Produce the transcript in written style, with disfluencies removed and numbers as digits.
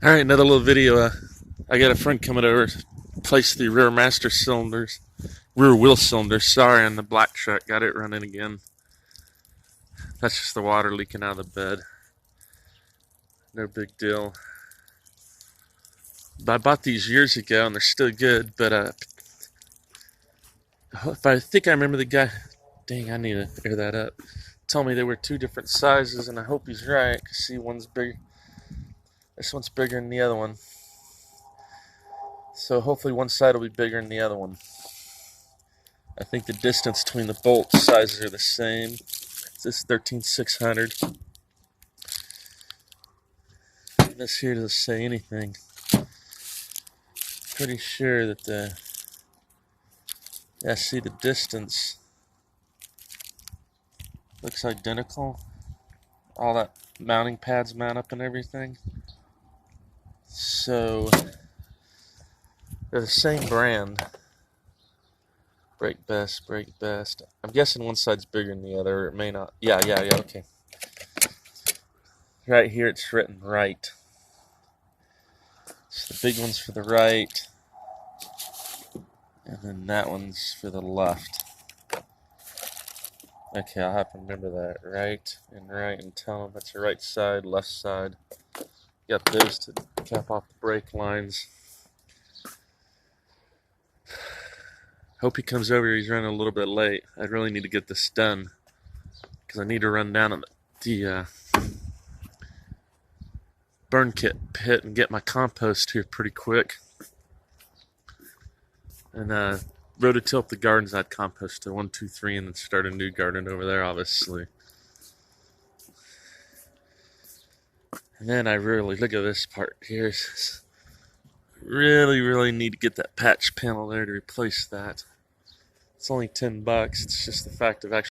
All right, another little video. I got a friend coming over to replace the rear master cylinders, rear wheel cylinders. Sorry, on the black truck. Got it running again. That's just the water leaking out of the bed. No big deal. But I bought these years ago and they're still good. But if I think I remember the guy, dang, I need to air that up. Told me they were two different sizes, and I hope he's right. Cause see, one's big. This one's bigger than the other one. So hopefully one side will be bigger than the other one. I think the distance between the bolt sizes are the same. This is 13600. This here doesn't say anything. Pretty sure that see the distance looks identical. All that mounting pads mount up and everything. So they're the same brand. Brake Best, Brake Best. I'm guessing one side's bigger than the other. It may not. Yeah, okay. Right here it's written right. So the big one's for the right. And then that one's for the left. Okay, I'll have to remember that. Right, and tell them that's the right side, left side. Got those to cap off the brake lines. Hope he comes over. He's running a little bit late. I really need to get this done because I need to run down on the burn kit pit and get my compost here pretty quick. And rototill up the gardens. I'd compost to 1, 2, 3, and then start a new garden over there, obviously. And then I really look at this part here. Really need to get that patch panel there to replace that. It's only $10. It's just the fact of actually